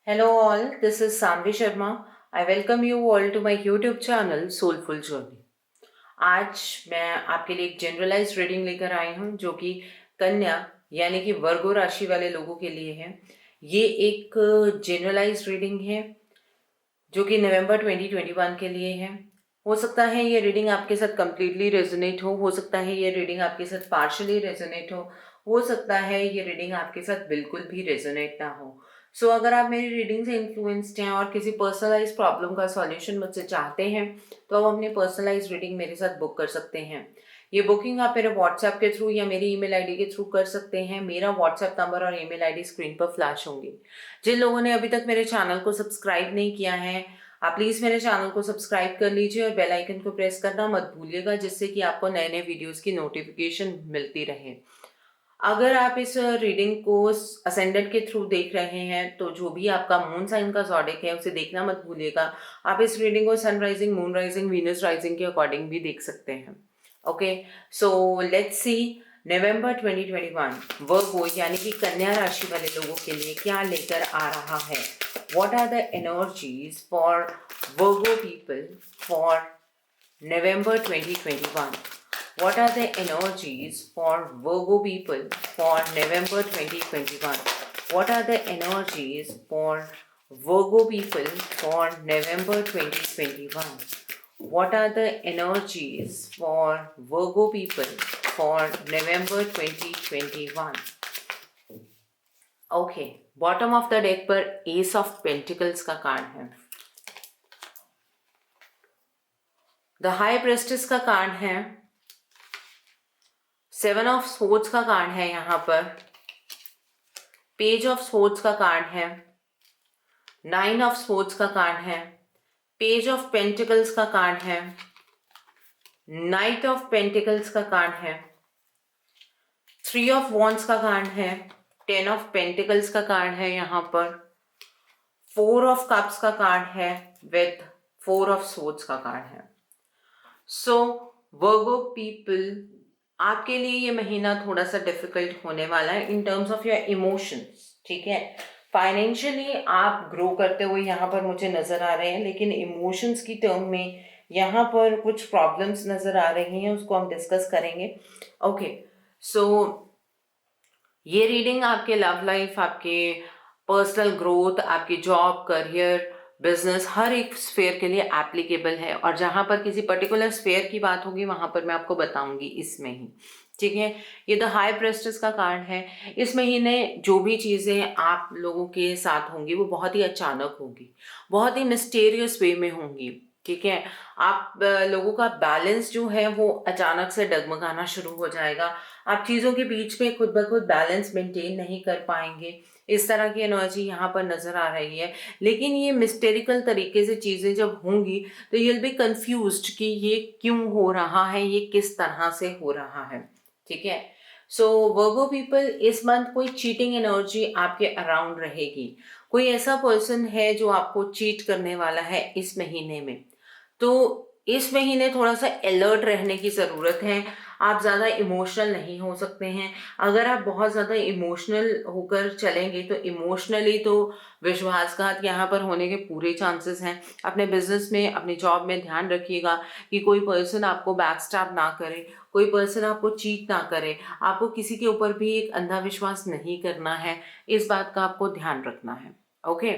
Hello all, this is Sanvi Sharma. I welcome you all to my YouTube channel Soulful Journey. आज मैं आपके लिए एक generalise reading लेकर आई हूँ जो कि कन्या यानी कि वर्गो राशि वाले लोगों के लिए है। ये एक जनरलाइज रीडिंग है जो कि नवंबर 2021 के लिए है। हो सकता है ये रीडिंग आपके साथ कंप्लीटली रेजोनेट हो सकता है ये रीडिंग आपके साथ पार्शली रेजोनेट हो सकता है ये रीडिंग आपके साथ बिल्कुल भी रेजोनेट ना हो। सो अगर आप मेरी रीडिंग से इन्फ्लुएंस्ड हैं और किसी पर्सनलाइज प्रॉब्लम का सॉल्यूशन मुझसे चाहते हैं तो आप अपनी पर्सनलाइज रीडिंग मेरे साथ बुक कर सकते हैं। ये बुकिंग आप मेरे व्हाट्सएप के थ्रू या मेरी ईमेल आईडी के थ्रू कर सकते हैं। मेरा व्हाट्सएप नंबर और ईमेल आईडी स्क्रीन पर फ्लैश होंगी। जिन लोगों ने अभी तक मेरे चैनल को सब्सक्राइब नहीं किया है आप प्लीज़ मेरे चैनल को सब्सक्राइब कर लीजिए और बेल आइकन को प्रेस करना मत भूलिएगा जिससे कि आपको नए नए वीडियोस की नोटिफिकेशन मिलती रहे। अगर आप इस रीडिंग को असेंडेंट के थ्रू देख रहे हैं तो जो भी आपका मून साइन का ज़ोडिक है उसे देखना मत भूलिएगा। आप इस रीडिंग को sun rising, moon rising, Venus rising के अकॉर्डिंग भी देख सकते हैं। Okay, so let's see November 2021 वर्गो यानी कि कन्या राशि वाले लोगों के लिए क्या लेकर आ रहा है। What are the energies for Virgo people for November 2021? What are the energies for Virgo people for November 2021? What are the energies for Virgo people for November 2021? What are the energies for Virgo people for November 2021? Okay, bottom of the deck पर S of pentacles का card है, the high prestige का card है, seven of swords का card है, यहाँ पर page of swords का कार्ड है, नाइन ऑफ सोर्ड्स का कार्ड है, पेज ऑफ पेंटिकल्स का कार्ड है, नाइट ऑफ पेंटिकल्स का कार्ड है, थ्री ऑफ वॉन्ड्स का कार्ड है, टेन ऑफ पेंटिकल्स का कार्ड है, यहाँ पर फोर ऑफ कप्स का कार्ड है विथ फोर ऑफ सोर्ड्स का कार्ड है। सो वर्गो पीपल, आपके लिए ये महीना थोड़ा सा डिफिकल्ट होने वाला है in terms of your emotions. ठीक है, फाइनेंशियली आप ग्रो करते हुए यहाँ पर मुझे नजर आ रहे हैं, लेकिन इमोशंस की टर्म में यहाँ पर कुछ प्रॉब्लम्स नजर आ रही हैं, उसको हम डिस्कस करेंगे। ओके, सो ये रीडिंग आपके लव लाइफ, आपके पर्सनल ग्रोथ, आपकी जॉब, करियर, बिजनेस, हर एक स्फेयर के लिए एप्लीकेबल है और जहाँ पर किसी पर्टिकुलर स्फेयर की बात होगी वहाँ पर मैं आपको बताऊंगी इसमें ही। ठीक है, ये द हाई प्रेस्टिस का कार्ड है। इस महीने जो भी चीज़ें आप लोगों के साथ होंगी वो बहुत ही अचानक होगी, बहुत ही मिस्टीरियस वे में होंगी। ठीक है, आप लोगों का बैलेंस जो है वो अचानक से डगमगाना शुरू हो जाएगा। आप चीज़ों के बीच में खुद ब खुद बैलेंस मेंटेन नहीं कर पाएंगे, इस तरह की एनर्जी यहाँ पर नज़र आ रही है। लेकिन ये मिस्टेरिकल तरीके से चीज़ें जब होंगी तो you'll be confused कि ये क्यों हो रहा है, ये किस तरह से हो रहा है। ठीक है, सो वर्गो पीपल, इस मंथ कोई चीटिंग एनर्जी आपके अराउंड रहेगी। कोई ऐसा पर्सन है जो आपको चीट करने वाला है इस महीने में, तो इस महीने थोड़ा सा अलर्ट रहने की ज़रूरत है। आप ज़्यादा इमोशनल नहीं हो सकते हैं। अगर आप बहुत ज़्यादा इमोशनल होकर चलेंगे तो इमोशनली तो विश्वासघात यहाँ पर होने के पूरे चांसेस हैं। अपने बिजनेस में, अपनी जॉब में ध्यान रखिएगा कि कोई पर्सन आपको बैकस्टैब ना करे, कोई पर्सन आपको चीट ना करे। आपको किसी के ऊपर भी एक अंधा विश्वास नहीं करना है, इस बात का आपको ध्यान रखना है। ओके,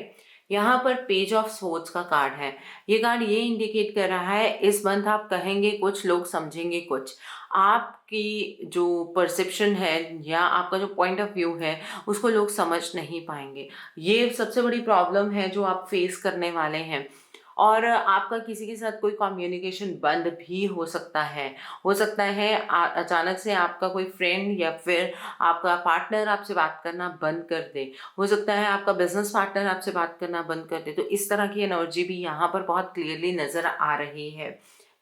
यहाँ पर पेज ऑफ सोर्ड्स का कार्ड है। ये कार्ड ये इंडिकेट कर रहा है इस मंथ आप कहेंगे कुछ, लोग समझेंगे कुछ। आपकी जो परसेप्शन है या आपका जो पॉइंट ऑफ व्यू है उसको लोग समझ नहीं पाएंगे। ये सबसे बड़ी प्रॉब्लम है जो आप फेस करने वाले हैं। और आपका किसी के साथ कोई कम्युनिकेशन बंद भी हो सकता है। अचानक से आपका कोई फ्रेंड या फिर आपका पार्टनर आपसे बात करना बंद कर दे। हो सकता है आपका बिजनेस पार्टनर आपसे बात करना बंद कर दे। तो इस तरह की एनर्जी भी यहाँ पर बहुत क्लियरली नज़र आ रही है।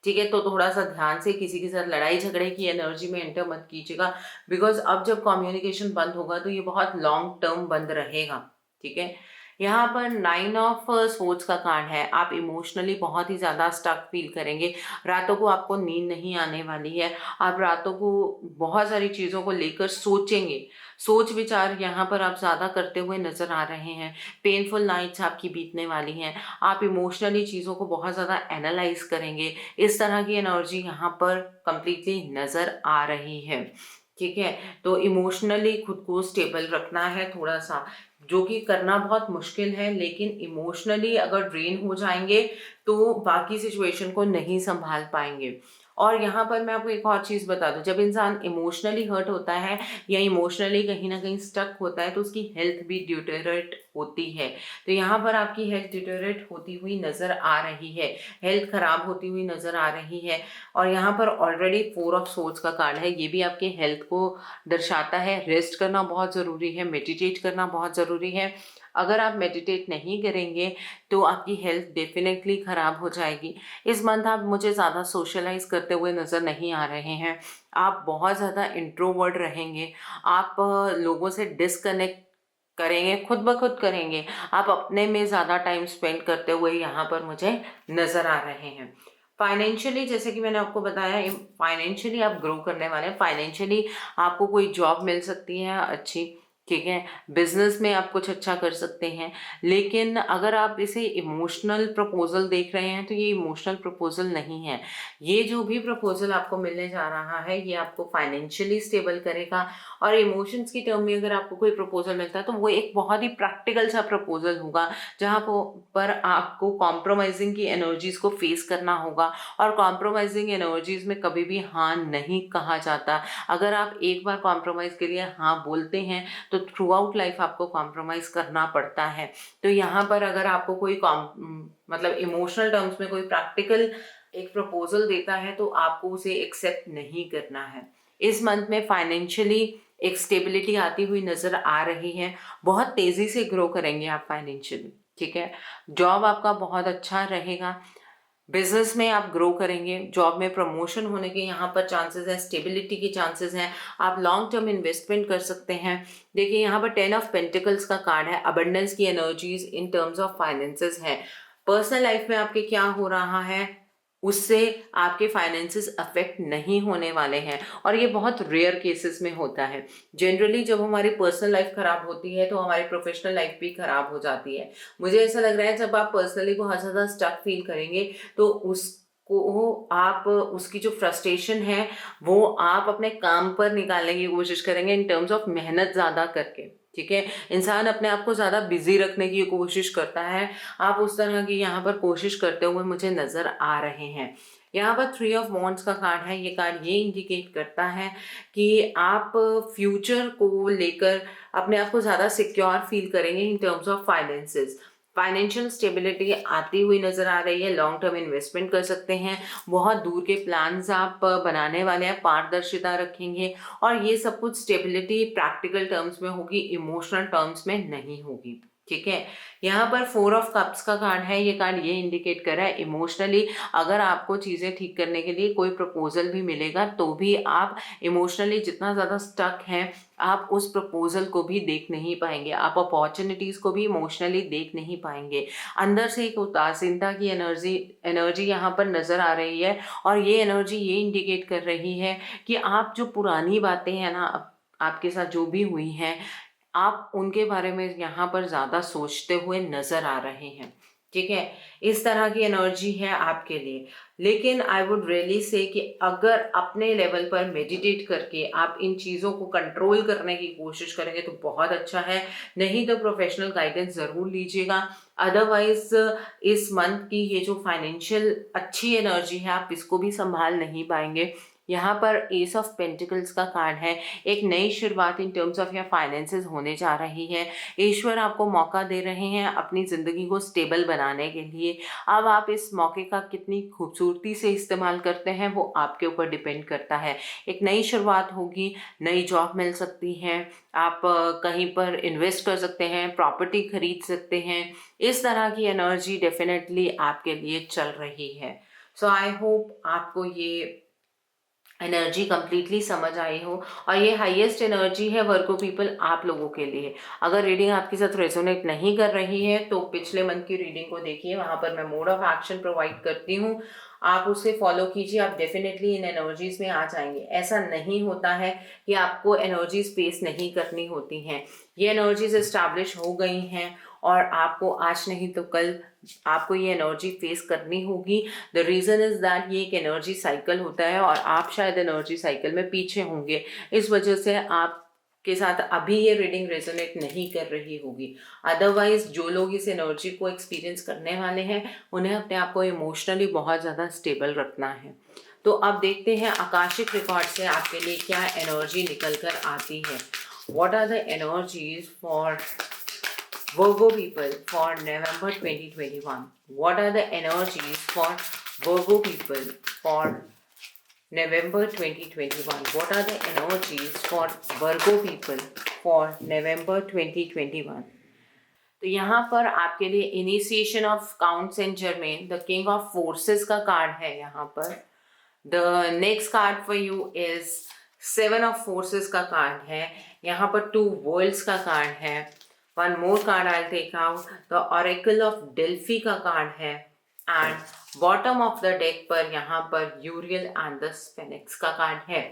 ठीक है, तो थोड़ा सा ध्यान से, किसी के साथ लड़ाई झगड़े की एनर्जी में एंटर मत कीजिएगा, बिकॉज अब जब कम्युनिकेशन बंद होगा तो ये बहुत लॉन्ग टर्म बंद रहेगा। ठीक है, यहाँ पर 9 ऑफ स्वॉर्ड्स का कार्ड है। आप इमोशनली बहुत ही ज़्यादा स्टक फील करेंगे। रातों को आपको नींद नहीं आने वाली है। आप रातों को बहुत सारी चीज़ों को लेकर सोचेंगे। सोच विचार यहाँ पर आप ज़्यादा करते हुए नज़र आ रहे हैं। पेनफुल नाइट्स आपकी बीतने वाली हैं। आप इमोशनली चीज़ों को बहुत ज़्यादा एनालाइज करेंगे। इस तरह की एनर्जी यहाँ पर कंप्लीटली नज़र आ रही है। ठीक है, तो इमोशनली खुद को स्टेबल रखना है थोड़ा सा, जो कि करना बहुत मुश्किल है, लेकिन इमोशनली अगर ड्रेन हो जाएंगे तो बाकी सिचुएशन को नहीं संभाल पाएंगे। और यहाँ पर मैं आपको एक और चीज़ बता दूँ, जब इंसान इमोशनली हर्ट होता है या इमोशनली कहीं ना कहीं स्टक होता है तो उसकी हेल्थ भी ड्यूटेरेट होती है। तो यहाँ पर आपकी हेल्थ ड्यूटेरेट होती हुई नज़र आ रही है, हेल्थ खराब होती हुई नज़र आ रही है। और यहाँ पर ऑलरेडी 4 ऑफ सोर्ड्स का कार्ड है, ये भी आपके हेल्थ को दर्शाता है। रेस्ट करना बहुत ज़रूरी है, मेडिटेट करना बहुत ज़रूरी है। अगर आप मेडिटेट नहीं करेंगे तो आपकी हेल्थ डेफिनेटली ख़राब हो जाएगी। इस मंथ आप मुझे ज़्यादा सोशलाइज करते हुए नज़र नहीं आ रहे हैं। आप बहुत ज़्यादा इंट्रोवर्ट रहेंगे। आप लोगों से डिस्कनेक्ट करेंगे, खुद ब खुद करेंगे। आप अपने में ज़्यादा टाइम स्पेंड करते हुए यहाँ पर मुझे नज़र आ रहे हैं। फाइनेंशियली, जैसे कि मैंने आपको बताया, फाइनेंशियली आप ग्रो करने वाले हैं। फाइनेंशियली आपको कोई जॉब मिल सकती है अच्छी, ठीक है। बिजनेस में आप कुछ अच्छा कर सकते हैं। लेकिन अगर आप इसे इमोशनल प्रपोजल देख रहे हैं तो ये इमोशनल प्रपोजल नहीं है। ये जो भी प्रपोजल आपको मिलने जा रहा है ये आपको फाइनेंशियली स्टेबल करेगा। और इमोशंस की टर्म में अगर आपको कोई प्रपोजल मिलता है तो वो एक बहुत ही प्रैक्टिकल सा प्रपोजल होगा, जहाँ पर आपको कॉम्प्रोमाइजिंग की एनर्जीज को फेस करना होगा। और कॉम्प्रोमाइजिंग एनर्जीज में कभी भी हाँ नहीं कहा जाता। अगर आप एक बार कॉम्प्रोमाइज के लिए हाँ बोलते हैं तो थ्रू आउट लाइफ आपको कॉम्प्रोमाइज करना पड़ता है। तो यहाँ पर अगर आपको कोई मतलब इमोशनल टर्म्स में कोई प्रैक्टिकल एक प्रपोजल देता है तो आपको उसे एक्सेप्ट नहीं करना है। इस मंथ में फाइनेंशियली एक स्टेबिलिटी आती हुई नजर आ रही है। बहुत तेजी से ग्रो करेंगे आप फाइनेंशियली, ठीक है। जॉब आपका बहुत अच्छा रहेगा। बिजनेस में आप ग्रो करेंगे। जॉब में प्रमोशन होने के यहाँ पर चांसेस हैं, स्टेबिलिटी के चांसेस हैं। आप लॉन्ग टर्म इन्वेस्टमेंट कर सकते हैं। देखिए यहाँ पर 10 ऑफ पेंटिकल्स का कार्ड है। अबंडेंस की energies in terms of finances है। पर्सनल लाइफ में आपके क्या हो रहा है उससे आपके फाइनेंसेस अफेक्ट नहीं होने वाले हैं। और ये बहुत रेयर केसेस में होता है। जनरली जब हमारी पर्सनल लाइफ खराब होती है तो हमारी प्रोफेशनल लाइफ भी खराब हो जाती है। मुझे ऐसा लग रहा है जब आप पर्सनली बहुत ज़्यादा स्टक फील करेंगे तो उसको आप उसकी जो फ्रस्ट्रेशन है वो आप अपने काम पर निकालने की कोशिश करेंगे इन टर्म्स ऑफ मेहनत ज़्यादा करके, ठीक है। इंसान अपने आप को ज़्यादा बिजी रखने की कोशिश करता है। आप उस तरह की यहाँ पर कोशिश करते हुए मुझे नज़र आ रहे हैं। यहाँ पर 3 ऑफ वॉन्ड्स का कार्ड है। ये कार्ड ये इंडिकेट करता है कि आप फ्यूचर को लेकर अपने आप को ज़्यादा सिक्योर फील करेंगे in terms of finances. Financial stability आती हुई नज़र आ रही है। लॉन्ग टर्म इन्वेस्टमेंट कर सकते हैं। बहुत दूर के प्लान्स आप बनाने वाले हैं। पारदर्शिता रखेंगे और ये सब कुछ स्टेबिलिटी प्रैक्टिकल टर्म्स में होगी, इमोशनल टर्म्स में नहीं होगी, ठीक है। यहाँ पर 4 ऑफ कप्स का कार्ड है। ये कार्ड ये इंडिकेट कर रहा है इमोशनली अगर आपको चीज़ें ठीक करने के लिए कोई प्रपोजल भी मिलेगा तो भी आप इमोशनली जितना ज़्यादा स्टक हैं आप उस प्रपोजल को भी देख नहीं पाएंगे। आप अपॉर्चुनिटीज़ को भी इमोशनली देख नहीं पाएंगे। अंदर से एक उदासीनता की एनर्जी यहाँ पर नज़र आ रही है। और ये एनर्जी ये इंडिकेट कर रही है कि आप जो पुरानी बातें हैं ना आपके साथ जो भी हुई हैं आप उनके बारे में यहाँ पर ज़्यादा सोचते हुए नज़र आ रहे हैं, ठीक है। इस तरह की एनर्जी है आपके लिए। लेकिन आई वुड रियली से कि अगर अपने लेवल पर मेडिटेट करके आप इन चीज़ों को कंट्रोल करने की कोशिश करेंगे तो बहुत अच्छा है। नहीं तो प्रोफेशनल गाइडेंस ज़रूर लीजिएगा। अदरवाइज इस मंथ की ये जो फाइनेंशियल अच्छी एनर्जी है आप इसको भी संभाल नहीं पाएंगे। यहाँ पर एस ऑफ पेंटिकल्स का कार्ड है। एक नई शुरुआत इन टर्म्स ऑफ या फाइनेंसेस होने जा रही है। ईश्वर आपको मौका दे रहे हैं अपनी ज़िंदगी को स्टेबल बनाने के लिए। अब आप इस मौके का कितनी खूबसूरती से इस्तेमाल करते हैं वो आपके ऊपर डिपेंड करता है। एक नई शुरुआत होगी, नई जॉब मिल सकती है, आप कहीं पर इन्वेस्ट कर सकते हैं, प्रॉपर्टी खरीद सकते हैं। इस तरह की एनर्जी डेफिनेटली आपके लिए चल रही है। सो आई होप आपको ये एनर्जी कंप्लीटली समझ आई हो, और ये हाईएस्ट एनर्जी है वर्गो पीपल आप लोगों के लिए। अगर रीडिंग आपके साथ रेजोनेट नहीं कर रही है तो पिछले मंथ की रीडिंग को देखिए, वहाँ पर मैं मोड ऑफ एक्शन प्रोवाइड करती हूँ, आप उसे फॉलो कीजिए, आप डेफिनेटली इन एनर्जीज में आ जाएंगे। ऐसा नहीं होता है कि आपको एनर्जीज फेस नहीं करनी होती हैं, ये एनर्जीज एस्टैब्लिश हो गई हैं और आपको आज नहीं तो कल आपको ये एनर्जी फेस करनी होगी। द रीज़न इज़ दैट ये एक एनर्जी साइकिल होता है और आप शायद एनर्जी साइकिल में पीछे होंगे, इस वजह से आप के साथ अभी ये रीडिंग रेजोनेट नहीं कर रही होगी। अदरवाइज जो लोग इस एनर्जी को एक्सपीरियंस करने वाले हैं उन्हें अपने आप को इमोशनली बहुत ज़्यादा स्टेबल रखना है। तो अब देखते हैं आकाशिक रिकॉर्ड से आपके लिए क्या एनर्जी निकल कर आती है। What are the energies for Virgo people for November 2021? What are the energies for Virgo people for November 2021? What are the energies for Virgo people for November 2021? तो यहाँ पर आपके लिए initiation of Count Saint Germain, the king of forces का card है यहाँ पर। The next card for you is seven of forces का कार्ड है, यहाँ पर टू वर्ल्ड्स का कार्ड है। One more card I take out, the oracle of Delphi का कार्ड है, and bottom of the deck पर यहाँ पर यूरियल एंड द स्फेनिक्स का कार्ड है।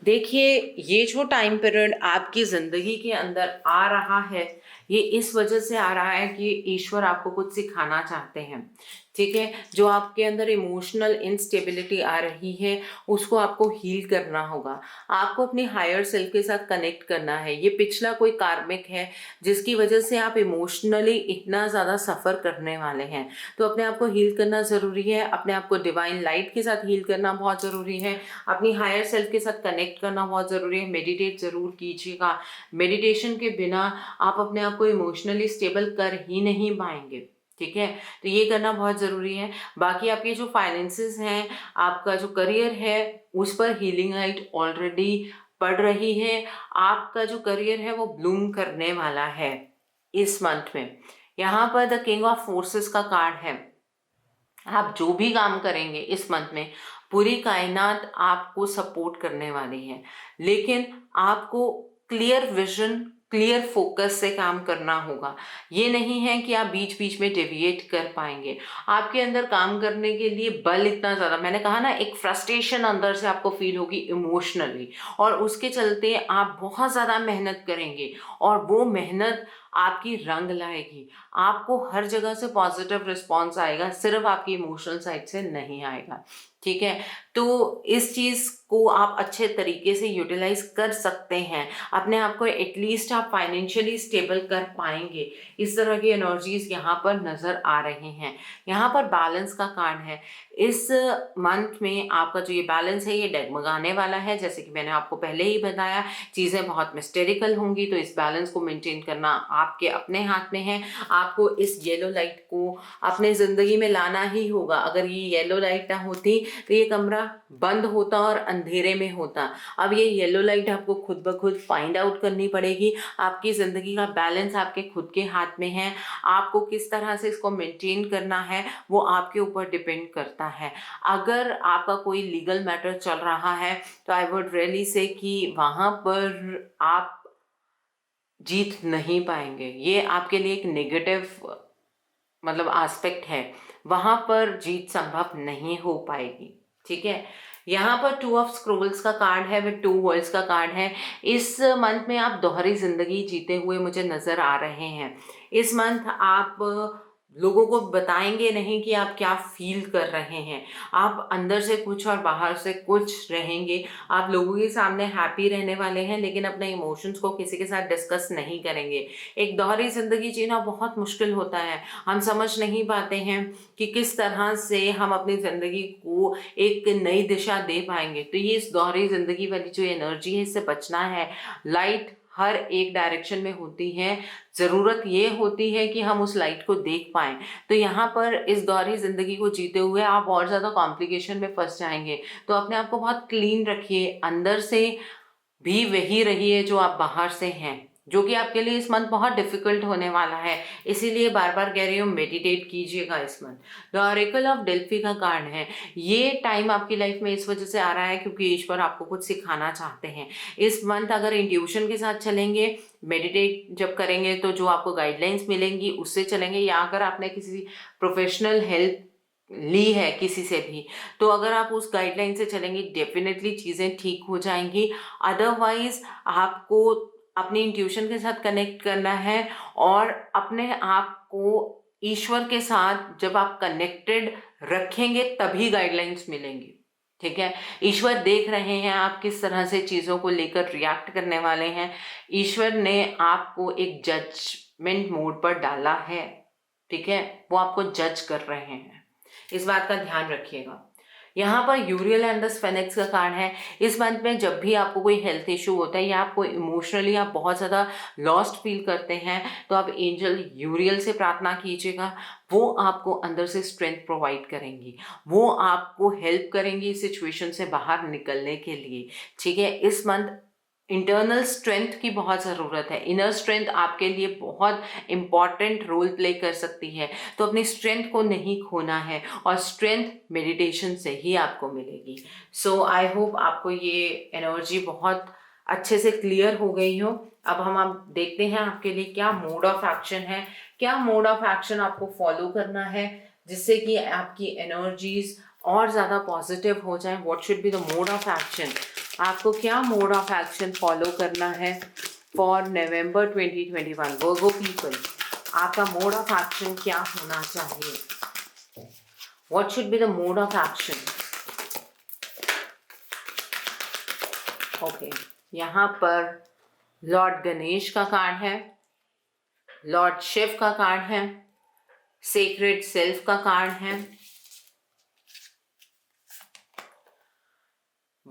देखिए, ये जो टाइम पीरियड आपकी ज़िंदगी के अंदर आ रहा है, ये इस वजह से आ रहा है कि ईश्वर आपको कुछ सिखाना चाहते हैं, ठीक है। जो आपके अंदर इमोशनल इंस्टेबिलिटी आ रही है उसको आपको हील करना होगा, आपको अपनी हायर सेल्फ के साथ कनेक्ट करना है। ये पिछला कोई कार्मिक है जिसकी वजह से आप इमोशनली इतना ज़्यादा सफ़र करने वाले हैं, तो अपने आप को हील करना ज़रूरी है। अपने आप को डिवाइन लाइट के साथ हील करना बहुत ज़रूरी है, अपनी हायर सेल्फ के साथ कनेक्ट करना बहुत ज़रूरी है। मेडिटेट ज़रूर कीजिएगा, मेडिटेशन के बिना आप अपने आप को इमोशनली स्टेबल कर ही नहीं पाएंगे, ठीक है। तो ये करना बहुत ज़रूरी है। बाकी आपके जो फाइनेंसेस हैं, आपका जो करियर है, उस पर हीलिंग लाइट ऑलरेडी पड़ रही है। आपका जो करियर है वो ब्लूम करने वाला है इस मंथ में। यहाँ पर द किंग ऑफ फोर्सेस का कार्ड है। आप जो भी काम करेंगे इस मंथ में, पूरी कायनात आपको सपोर्ट करने वाली है, लेकिन आपको क्लियर विजन, क्लियर फोकस से काम करना होगा। ये नहीं है कि आप बीच बीच में डेविएट कर पाएंगे। आपके अंदर काम करने के लिए बल इतना ज़्यादा, मैंने कहा ना, एक फ्रस्ट्रेशन अंदर से आपको फील होगी इमोशनली, और उसके चलते आप बहुत ज़्यादा मेहनत करेंगे और वो मेहनत आपकी रंग लाएगी। आपको हर जगह से पॉजिटिव रिस्पॉन्स आएगा, सिर्फ आपकी इमोशनल साइड से नहीं आएगा, ठीक है। तो इस चीज़ को आप अच्छे तरीके से यूटिलाइज कर सकते हैं। अपने आप को एटलीस्ट आप फाइनेंशियली स्टेबल कर पाएंगे। इस तरह की एनर्जीज यहाँ पर नज़र आ रही हैं। यहाँ पर बैलेंस का कार्ड है। इस मंथ में आपका जो ये बैलेंस है ये डगमगाने वाला है। जैसे कि मैंने आपको पहले ही बताया, चीज़ें बहुत मिस्टेरिकल होंगी, तो इस बैलेंस को मेंटेन करना आपके अपने हाथ में है। आपको इस येलो लाइट को अपने ज़िंदगी में लाना ही होगा। अगर ये येलो लाइट ना होती तो ये कमरा बंद होता और अंधेरे में होता। अब ये येलो लाइट आपको खुद ब खुद फाइंड आउट करनी पड़ेगी। आपकी ज़िंदगी का बैलेंस आपके खुद के हाथ में है। आपको किस तरह से इसको मेंटेन करना है वो आपके ऊपर डिपेंड करता है। अगर आपका कोई लीगल मैटर चल रहा है तो आई वुड रियली से कि वहाँ पर आप जीत नहीं पाएंगे। ये आपके लिए एक नेगेटिव मतलब एस्पेक्ट है, वहाँ पर जीत संभव नहीं हो पाएगी, ठीक है। यहाँ पर टू ऑफ स्क्रोल्स का कार्ड है, विद टू वर्ल्ड्स का कार्ड है। इस मंथ में आप दोहरी जिंदगी जीते हुए मुझे नज़र आ रहे हैं। इस मंथ आप लोगों को बताएंगे नहीं कि आप क्या फील कर रहे हैं। आप अंदर से कुछ और बाहर से कुछ रहेंगे। आप लोगों के सामने हैप्पी रहने वाले हैं, लेकिन अपने इमोशंस को किसी के साथ डिस्कस नहीं करेंगे। एक दोहरी ज़िंदगी जीना बहुत मुश्किल होता है। हम समझ नहीं पाते हैं कि किस तरह से हम अपनी ज़िंदगी को एक नई दिशा दे पाएंगे। तो ये इस दोहरी ज़िंदगी वाली जो एनर्जी है, इससे बचना है। लाइट हर एक डायरेक्शन में होती है, ज़रूरत ये होती है कि हम उस लाइट को देख पाएँ। तो यहाँ पर इस दोहरी ज़िंदगी को जीते हुए आप और ज़्यादा कॉम्प्लिकेशन में फंस जाएंगे। तो अपने आप को बहुत क्लीन रखिए, अंदर से भी वही रहिए जो आप बाहर से हैं, जो कि आपके लिए इस मंथ बहुत डिफिकल्ट होने वाला है। इसीलिए बार बार कह रही हूँ मेडिटेट कीजिएगा इस month. The oracle of Delphi का कार्ड है। ये टाइम आपकी लाइफ में इस वजह से आ रहा है क्योंकि ईश्वर आपको कुछ सिखाना चाहते हैं। इस मंथ अगर इंट्यूशन के साथ चलेंगे, मेडिटेट जब करेंगे तो जो आपको गाइडलाइंस मिलेंगी उससे चलेंगे, या अगर आपने किसी प्रोफेशनल हेल्प ली है किसी से भी, तो अगर आप उस गाइडलाइन से चलेंगे डेफिनेटली चीज़ें ठीक हो जाएंगी। अदरवाइज आपको अपनी इंट्यूशन के साथ कनेक्ट करना है और अपने आप को ईश्वर के साथ जब आप कनेक्टेड रखेंगे तभी गाइडलाइंस मिलेंगी। ठीक है, ईश्वर देख रहे हैं आप किस तरह से चीज़ों को लेकर रिएक्ट करने वाले हैं। ईश्वर ने आपको एक जजमेंट मोड पर डाला है। ठीक है, वो आपको जज कर रहे हैं, इस बात का ध्यान रखिएगा। यहाँ पर यूरियल एंड द स्फेनिक्स का कार्ड है। इस मंथ में जब भी आपको कोई हेल्थ इशू होता है या आपको इमोशनली आप बहुत ज़्यादा लॉस्ट फील करते हैं, तो आप एंजल यूरियल से प्रार्थना कीजिएगा। वो आपको अंदर से स्ट्रेंथ प्रोवाइड करेंगी, वो आपको हेल्प करेंगी इस सिचुएशन से बाहर निकलने के लिए। ठीक है, इस मंथ इंटरनल स्ट्रेंथ की बहुत ज़रूरत है। इनर स्ट्रेंथ आपके लिए बहुत इम्पॉर्टेंट रोल प्ले कर सकती है, तो अपनी स्ट्रेंथ को नहीं खोना है और स्ट्रेंथ मेडिटेशन से ही आपको मिलेगी। सो आई होप आपको ये एनर्जी बहुत अच्छे से क्लियर हो गई हो। अब हम आप देखते हैं आपके लिए क्या मोड ऑफ एक्शन है, क्या मोड ऑफ एक्शन आपको फॉलो करना है जिससे कि आपकी एनर्जीज और ज़्यादा पॉजिटिव हो जाए। What should be the mode of action, आपको क्या मोड ऑफ एक्शन फॉलो करना है फॉर नवंबर 2021 वर्गो पीपल। आपका मोड ऑफ एक्शन क्या होना चाहिए, what should be the mode of action. Okay, यहाँ पर लॉर्ड गणेश का कार्ड है, लॉर्ड शिव का कार्ड है, सेक्रेड सेल्फ का कार्ड है,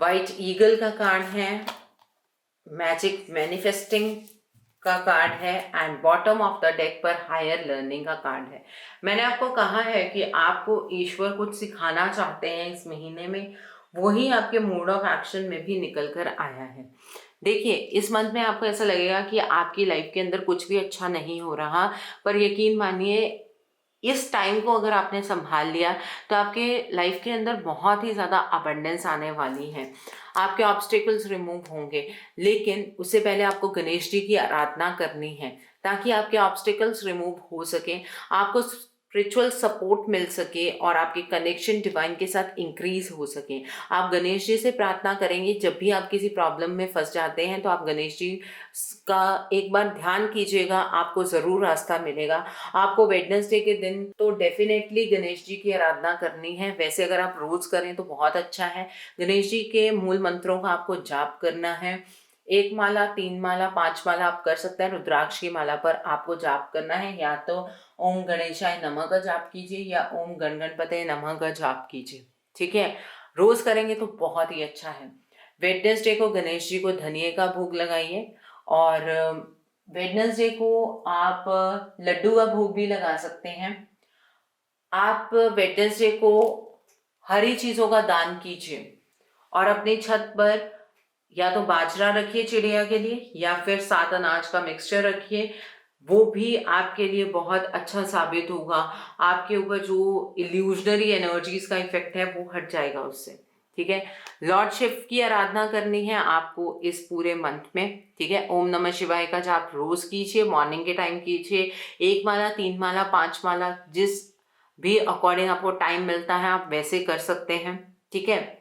वाइट ईगल का कार्ड है, मैजिक मैनिफेस्टिंग का कार्ड है and bottom of the deck पर हायर लर्निंग का कार्ड है। मैंने आपको कहा है कि आपको ईश्वर कुछ सिखाना चाहते हैं इस महीने में, वही आपके मोड ऑफ एक्शन में भी निकल कर आया है। देखिए, इस मंथ में आपको ऐसा लगेगा कि आपकी लाइफ के अंदर कुछ भी अच्छा नहीं हो रहा, पर यकीन मानिए इस टाइम को अगर आपने संभाल लिया तो आपके लाइफ के अंदर बहुत ही ज़्यादा अबंडेंस आने वाली है। आपके ऑब्स्टेकल्स रिमूव होंगे, लेकिन उससे पहले आपको गणेश जी की आराधना करनी है ताकि आपके ऑब्स्टेकल्स रिमूव हो सके, आपको स्पिरिचुअल सपोर्ट मिल सके और आपके कनेक्शन डिवाइन के साथ इंक्रीज हो सके। आप गणेश जी से प्रार्थना करेंगे, जब भी आप किसी प्रॉब्लम में फंस जाते हैं तो आप गणेश जी का एक बार ध्यान कीजिएगा, आपको ज़रूर रास्ता मिलेगा। आपको वेडनेसडे के दिन तो डेफिनेटली गणेश जी की आराधना करनी है, वैसे अगर आप रोज़ करें तो बहुत अच्छा है। गणेश जी के मूल मंत्रों का आपको जाप करना है। 1 माला, 3 माला, 5 माला आप कर सकते हैं। रुद्राक्ष की माला पर आपको जाप करना है, या तो ओम गणेशाय नमः का जाप कीजिए या ओम गण गणपते नमः का जाप कीजिए। ठीक है, रोज करेंगे तो बहुत ही अच्छा है। वेडनेसडे को गणेश जी को धनिये का भोग लगाइए और वेडनेसडे को आप लड्डू का भोग भी लगा सकते हैं। आप वेडनेसडे को हरी चीज़ों का दान कीजिए और अपनी छत पर या तो बाजरा रखिए चिड़िया के लिए या फिर 7 अनाज का मिक्सचर रखिए, वो भी आपके लिए बहुत अच्छा साबित होगा। आपके ऊपर जो इल्यूजनरी एनर्जीज का इफेक्ट है वो हट जाएगा उससे। ठीक है, लॉर्ड शिव की आराधना करनी है आपको इस पूरे मंथ में। ठीक है, ओम नमः शिवाय का जाप रोज कीजिए, मॉर्निंग के टाइम कीजिए। 1 माला, 3 माला, 5 माला, जिस भी अकॉर्डिंग आपको टाइम मिलता है आप वैसे कर सकते हैं। ठीक है,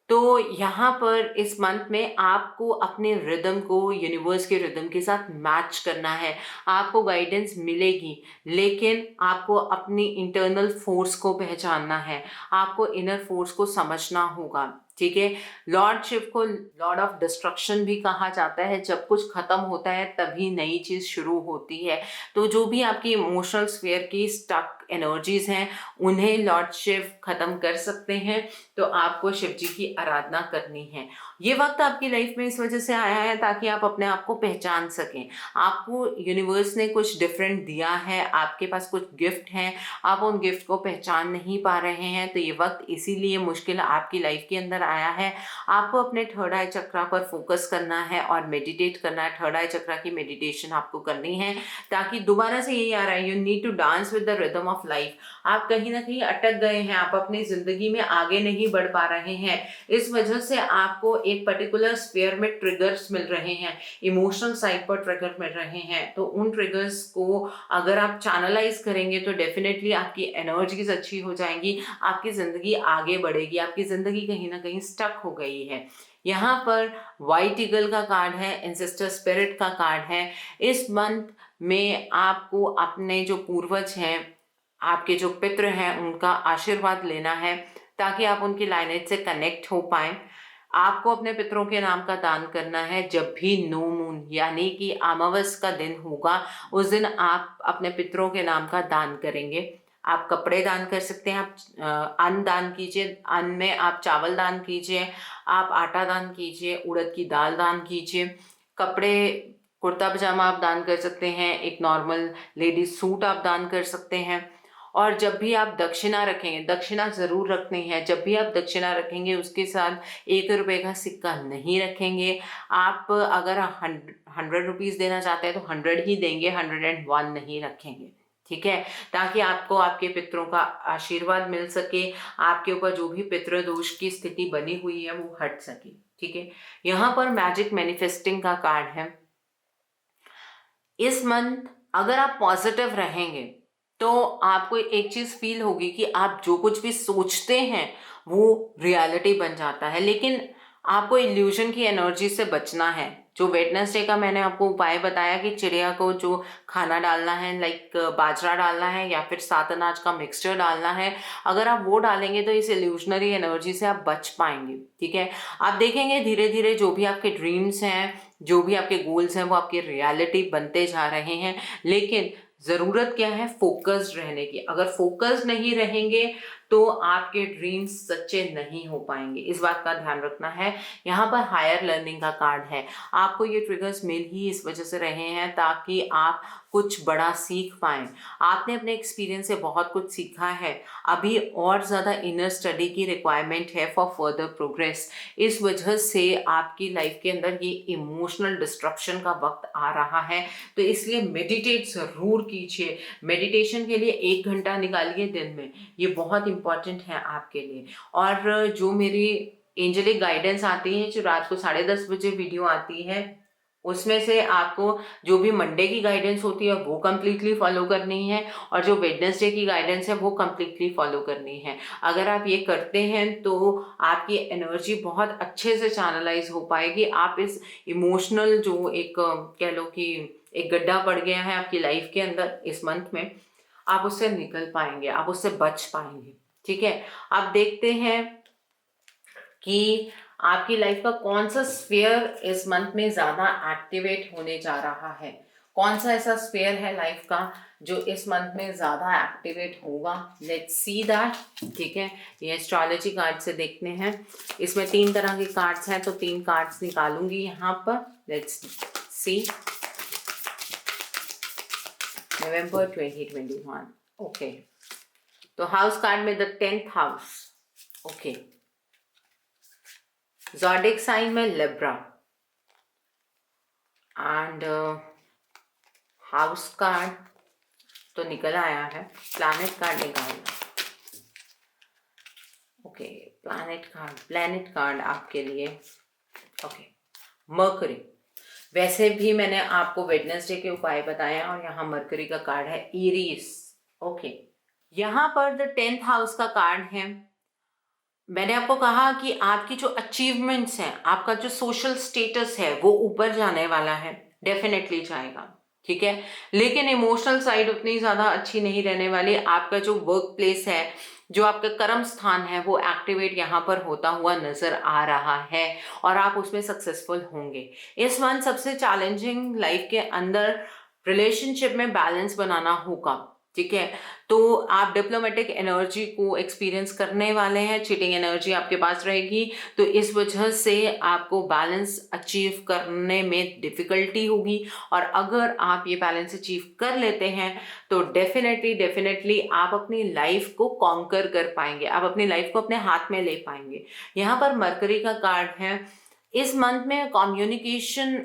तो यहाँ पर इस मंथ में आपको अपने रिदम को यूनिवर्स के रिदम के साथ मैच करना है। आपको गाइडेंस मिलेगी, लेकिन आपको अपनी इंटरनल फोर्स को पहचानना है, आपको इनर फोर्स को समझना होगा। ठीक है, लॉर्ड शिव को लॉर्ड ऑफ डिस्ट्रक्शन भी कहा जाता है। जब कुछ खत्म होता है तभी नई चीज़ शुरू होती है। तो जो भी आपकी इमोशनल स्फीयर की स्टक एनर्जीज हैं उन्हें लॉर्ड शिव खत्म कर सकते हैं। तो आपको शिव जी की आराधना करनी है। ये वक्त आपकी लाइफ में इस वजह से आया है ताकि आप अपने आप को पहचान सकें। आपको यूनिवर्स ने कुछ डिफरेंट दिया है, आपके पास कुछ गिफ्ट हैं, आप उन गिफ्ट को पहचान नहीं पा रहे हैं, तो ये वक्त इसीलिए मुश्किल आपकी लाइफ के अंदर आया है, आपको अपने थर्ड आई चक्रा पर फोकस करना है और मेडिटेट करना है। थर्ड आई चक्रा की मेडिटेशन आपको करनी है, ताकि दोबारा से यही आ रहा है, you need to dance with the rhythm of life. आप कहीं ना कहीं अटक गए हैं, आप अपनी जिंदगी में आगे नहीं बढ़ पा रहे हैं, इस वजह से आपको एक पर्टिकुलर स्फीयर में ट्रिगर्स मिल रहे हैं, इमोशनल साइड पर ट्रिगर मिल रहे हैं। तो उन ट्रिगर्स को अगर आप चैनलाइज करेंगे तो डेफिनेटली आपकी एनर्जीज अच्छी हो जाएंगी, आपकी जिंदगी आगे बढ़ेगी। आपकी जिंदगी कहीं ना कहीं स्टक हो गई है। यहाँ पर व्हाइट ईगल का कार्ड है, एंसेस्टर स्पिरिट का कार्ड है। इस मंथ में आपको अपने जो पूर्वज हैं, आपके जो पितृ हैं, उनका आशीर्वाद लेना है, ताकि आप उनकी लाइनेज से कनेक्ट हो पाए। आपको अपने पितरों के नाम का दान करना है। जब भी नो मून यानी कि अमावस का दिन होगा, उस दिन आप अपने पितरों के नाम का दान करेंगे। आप कपड़े दान कर सकते हैं, आप अन्न दान कीजिए, अन्न में आप चावल दान कीजिए, आप आटा दान कीजिए, उड़द की दाल दान कीजिए, कपड़े कुर्ता पजामा आप दान कर सकते हैं, एक नॉर्मल लेडीज सूट आप दान कर सकते हैं। और जब भी आप दक्षिणा रखेंगे, दक्षिणा ज़रूर रखनी है, जब भी आप दक्षिणा रखेंगे उसके साथ 1 रुपये का सिक्का नहीं रखेंगे। आप अगर 100 रुपीज़ देना चाहते हैं तो 100 ही देंगे, 101 नहीं रखेंगे, ठीक है, ताकि आपको आपके पितरों का आशीर्वाद मिल सके, आपके ऊपर जो भी पितृदोष की स्थिति बनी हुई है वो हट सके, ठीक है। यहाँ पर मैजिक मैनिफेस्टिंग का कार्ड है। इस मंथ अगर आप पॉजिटिव रहेंगे तो आपको एक चीज फील होगी कि आप जो कुछ भी सोचते हैं वो रियलिटी बन जाता है। लेकिन आपको इल्यूजन की एनर्जी से बचना है। जो वेडनेसडे का मैंने आपको उपाय बताया कि चिड़िया को जो खाना डालना है, लाइक बाजरा डालना है या फिर 7 अनाज का मिक्सचर डालना है, अगर आप वो डालेंगे तो इस इल्यूजनरी एनर्जी से आप बच पाएंगे, ठीक है। आप देखेंगे धीरे धीरे जो भी आपके ड्रीम्स हैं, जो भी आपके गोल्स हैं, वो आपकी रियलिटी बनते जा रहे हैं। लेकिन ज़रूरत क्या है? फोकस्ड रहने की। अगर फोकस्ड नहीं रहेंगे तो आपके ड्रीम्स सच्चे नहीं हो पाएंगे, इस बात का ध्यान रखना है। यहाँ पर हायर लर्निंग का कार्ड है। आपको ये ट्रिगर्स मिल ही इस वजह से रहे हैं ताकि आप कुछ बड़ा सीख पाएं। आपने अपने एक्सपीरियंस से बहुत कुछ सीखा है, अभी और ज़्यादा इनर स्टडी की रिक्वायरमेंट है फॉर फर्दर प्रोग्रेस। इस वजह से आपकी लाइफ के अंदर ये इमोशनल डिस्ट्रक्शन का वक्त आ रहा है, तो इसलिए मेडिटेट ज़रूर कीजिए। मेडिटेशन के लिए 1 घंटा निकालिए दिन में, ये बहुत इंपॉर्टेंट है आपके लिए। और जो मेरी एंजलिक गाइडेंस आती है, जो रात को 10:30 बजे वीडियो आती है, उसमें से आपको जो भी मंडे की गाइडेंस होती है वो कम्प्लीटली फॉलो करनी है, और जो वेडनेसडे की गाइडेंस है वो कम्प्लीटली फॉलो करनी है। अगर आप ये करते हैं तो आपकी एनर्जी बहुत अच्छे से चैनलाइज हो पाएगी। आप इस इमोशनल जो एक कह लो कि एक गड्ढा पड़ गया है आपकी लाइफ के अंदर इस मंथ में, आप उससे निकल पाएंगे, आप उससे बच पाएंगे, ठीक है। आप देखते हैं कि आपकी लाइफ का कौन सा स्फीयर इस मंथ में ज़्यादा एक्टिवेट होने जा रहा है। कौन सा ऐसा स्फीयर है लाइफ का जो इस मंथ में ज़्यादा एक्टिवेट होगा। लेट्स सी दैट, ठीक है। ये एस्ट्रोलॉजी कार्ड से देखते हैं। इसमें 3 तरह के कार्ड्स हैं, तो 3 कार्ड्स निकालूंगी यहाँ पर। Let's see. November 2021, okay. तो हाउस कार्ड में the 10th house, okay. Zodiac sign में लिब्रा एंड हाउस कार्ड तो निकल आया है। प्लैनेट कार्ड निकालना, ओके। प्लैनेट कार्ड आपके लिए, ओके। मर्करी, वैसे भी मैंने आपको वेडनेसडे के उपाय बताया और यहाँ मर्करी का कार्ड है, एरीज, ओके। यहाँ पर द 10th हाउस का कार्ड है। मैंने आपको कहा कि आपकी जो अचीवमेंट्स हैं, आपका जो सोशल स्टेटस है वो ऊपर जाने वाला है, डेफिनेटली जाएगा, ठीक है। लेकिन इमोशनल साइड उतनी ज़्यादा अच्छी नहीं रहने वाली। आपका जो वर्क प्लेस है, जो आपका कर्म स्थान है, वो एक्टिवेट यहाँ पर होता हुआ नजर आ रहा है और आप उसमें सक्सेसफुल होंगे। इस मंथ सबसे चैलेंजिंग लाइफ के अंदर रिलेशनशिप में बैलेंस बनाना होगा, ठीक है। तो आप डिप्लोमेटिक एनर्जी को एक्सपीरियंस करने वाले हैं, चीटिंग एनर्जी आपके पास रहेगी, तो इस वजह से आपको बैलेंस अचीव करने में डिफिकल्टी होगी। और अगर आप ये बैलेंस अचीव कर लेते हैं तो डेफिनेटली आप अपनी लाइफ को कॉन्कर कर पाएंगे, आप अपनी लाइफ को अपने हाथ में ले पाएंगे। यहाँ पर मरकरी का कार्ड है। इस मंथ में कम्युनिकेशन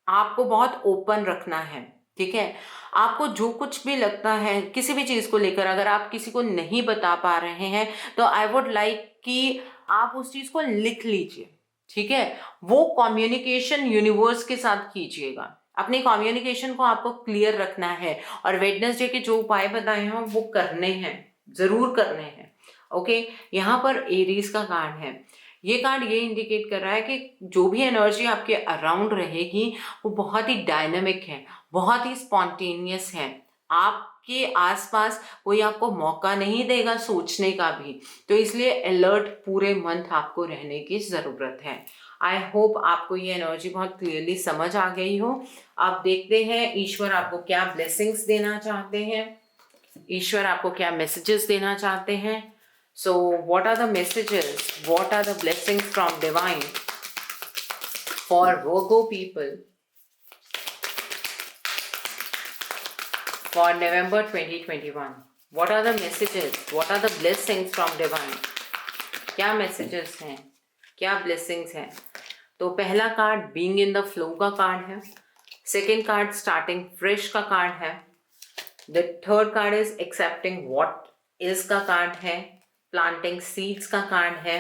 आपको बहुत ओपन रखना है, ठीक है। आपको जो कुछ भी लगता है किसी भी चीज को लेकर, अगर आप किसी को नहीं बता पा रहे हैं तो आई वुड लाइक कि आप उस चीज को लिख लीजिए, ठीक है। वो कम्युनिकेशन यूनिवर्स के साथ कीजिएगा, अपनी कम्युनिकेशन को आपको क्लियर रखना है। और वेडनेसडे के जो उपाय बताए हैं वो करने हैं, जरूर करने हैं। ओके, यहाँ पर एरीज का कार्ड है। ये कार्ड ये इंडिकेट कर रहा है कि जो भी एनर्जी आपके अराउंड रहेगी वो बहुत ही डायनामिक है, बहुत ही स्पॉन्टेनियस है। आपके आसपास कोई आपको मौका नहीं देगा सोचने का भी, तो इसलिए अलर्ट पूरे मंथ आपको रहने की ज़रूरत है। आई होप आपको ये एनर्जी बहुत क्लियरली समझ आ गई हो। आप देखते हैं ईश्वर आपको क्या ब्लेसिंग्स देना चाहते हैं, ईश्वर आपको क्या मैसेजेस देना चाहते हैं। So what are the messages, what are the blessings from divine for Virgo people for November 2021? What are the messages, what are the blessings from divine? क्या messages हैं, क्या blessings हैं? तो पहला card being in the flow का card है, second card starting fresh का card है, the third card is accepting what is का कार्ड है, प्लांटिंग सीड्स का कार्ड है,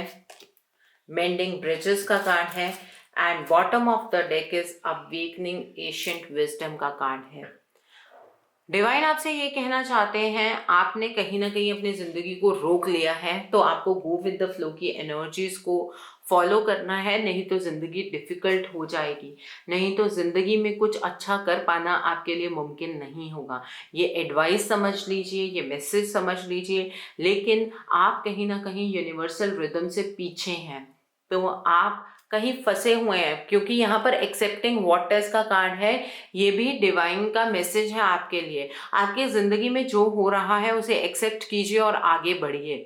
मेंडिंग ब्रिजेस का कार्ड है, and bottom of the deck is awakening ancient wisdom का कार्ड है। डिवाइन आपसे ये कहना चाहते हैं, आपने कहीं ना कहीं अपनी जिंदगी को रोक लिया है, तो आपको गो विद द फ्लो की एनर्जीज को फॉलो करना है, नहीं तो जिंदगी डिफिकल्ट हो जाएगी, नहीं तो जिंदगी में कुछ अच्छा कर पाना आपके लिए मुमकिन नहीं होगा। ये एडवाइस समझ लीजिए, ये मैसेज समझ लीजिए, लेकिन आप कहीं ना कहीं यूनिवर्सल रिदम से पीछे हैं, तो आप कहीं फंसे हुए हैं, क्योंकि यहाँ पर एक्सेप्टिंग व्हाट इज का कार्ड है। ये भी डिवाइन का मैसेज है आपके लिए। आपकी जिंदगी में जो हो रहा है उसे एक्सेप्ट कीजिए और आगे बढ़िए,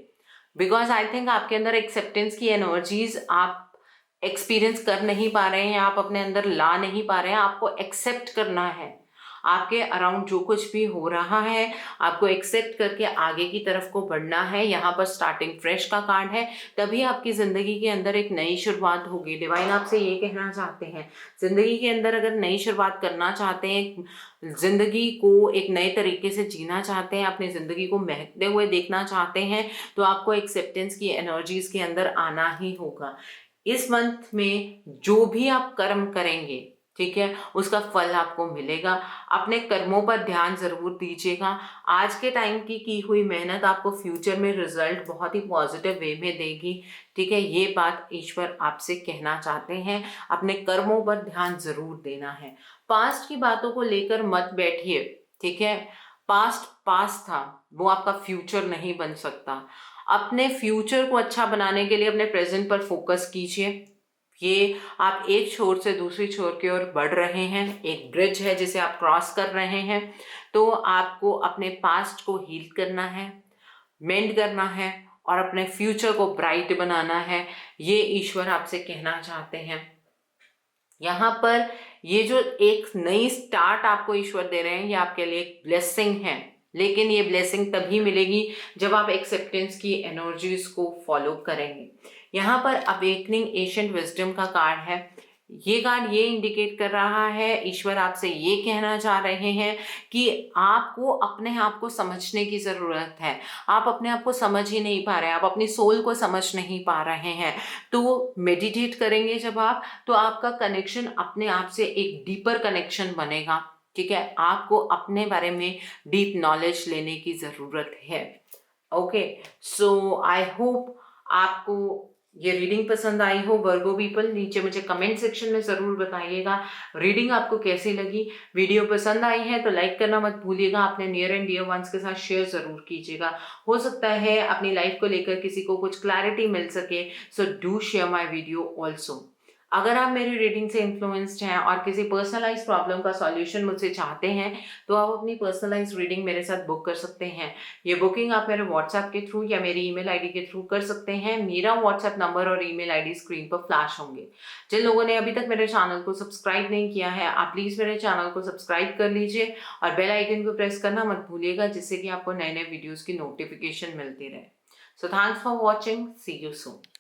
बिकॉज आई थिंक आपके अंदर एक्सेप्टेंस की एनर्जीज आप एक्सपीरियंस कर नहीं पा रहे हैं, आप अपने अंदर ला नहीं पा रहे हैं। आपको एक्सेप्ट करना है, आपके अराउंड जो कुछ भी हो रहा है आपको एक्सेप्ट करके आगे की तरफ को बढ़ना है। यहाँ पर स्टार्टिंग फ्रेश का कार्ड है, तभी आपकी ज़िंदगी के अंदर एक नई शुरुआत होगी। डिवाइन आपसे ये कहना चाहते हैं, ज़िंदगी के अंदर अगर नई शुरुआत करना चाहते हैं, ज़िंदगी को एक नए तरीके से जीना चाहते हैं, अपनी ज़िंदगी को महकते हुए देखना चाहते हैं, तो आपको एक्सेप्टेंस की एनर्जीज़ के अंदर आना ही होगा। इस मंथ में जो भी आप कर्म करेंगे, ठीक है, उसका फल आपको मिलेगा। अपने कर्मों पर ध्यान जरूर दीजिएगा। आज के टाइम की हुई मेहनत आपको फ्यूचर में रिजल्ट बहुत ही पॉजिटिव वे में देगी, ठीक है। ये बात ईश्वर आपसे कहना चाहते हैं, अपने कर्मों पर ध्यान जरूर देना है। पास्ट की बातों को लेकर मत बैठिए, ठीक है। पास्ट पास्ट था, वो आपका फ्यूचर नहीं बन सकता। अपने फ्यूचर को अच्छा बनाने के लिए अपने प्रेजेंट पर फोकस कीजिए। ये आप एक छोर से दूसरी छोर की ओर बढ़ रहे हैं, एक ब्रिज है जिसे आप क्रॉस कर रहे हैं, तो आपको अपने पास्ट को हील करना है, मेंड करना है और अपने फ्यूचर को ब्राइट बनाना है। ये ईश्वर आपसे कहना चाहते हैं। यहाँ पर ये जो एक नई स्टार्ट आपको ईश्वर दे रहे हैं, ये आपके लिए एक ब्लेसिंग है, लेकिन ये ब्लेसिंग तभी मिलेगी जब आप एक्सेप्टेंस की एनर्जीज को फॉलो करेंगे। यहाँ पर अवेकनिंग एशियंट विजडम का कार्ड है। ये कार्ड ये इंडिकेट कर रहा है, ईश्वर आपसे ये कहना चाह रहे हैं कि आपको अपने आप को समझने की ज़रूरत है। आप अपने आप को समझ ही नहीं पा रहे हैं, आप अपनी सोल को समझ नहीं पा रहे हैं। तो मेडिटेट करेंगे जब आप, तो आपका कनेक्शन अपने आप से एक डीपर कनेक्शन बनेगा, ठीक है। आपको अपने बारे में डीप नॉलेज लेने की ज़रूरत है। ओके, सो आई होप आपको ये रीडिंग पसंद आई हो वर्गो पीपल। नीचे मुझे कमेंट सेक्शन में ज़रूर बताइएगा रीडिंग आपको कैसी लगी। वीडियो पसंद आई है तो लाइक करना मत भूलिएगा, अपने नियर एंड डियर वंस के साथ शेयर ज़रूर कीजिएगा। हो सकता है अपनी लाइफ को लेकर किसी को कुछ क्लैरिटी मिल सके, so do share my video also. अगर आप मेरी रीडिंग से इन्फ्लुएंस्ड हैं और किसी पर्सनलाइज्ड प्रॉब्लम का सॉल्यूशन मुझसे चाहते हैं, तो आप अपनी पर्सनलाइज्ड रीडिंग मेरे साथ बुक कर सकते हैं। ये बुकिंग आप मेरे व्हाट्सएप के थ्रू या मेरी ईमेल आईडी के थ्रू कर सकते हैं। मेरा व्हाट्सएप नंबर और ईमेल आईडी स्क्रीन पर फ्लैश होंगे। जिन लोगों ने अभी तक मेरे चैनल को सब्सक्राइब नहीं किया है, आप प्लीज़ मेरे चैनल को सब्सक्राइब कर लीजिए और बेल आइकन को प्रेस करना मत भूलिएगा, जिससे कि आपको नए-नए वीडियोज़ की नोटिफिकेशन मिलती रहे। So thanks for watching, see you soon.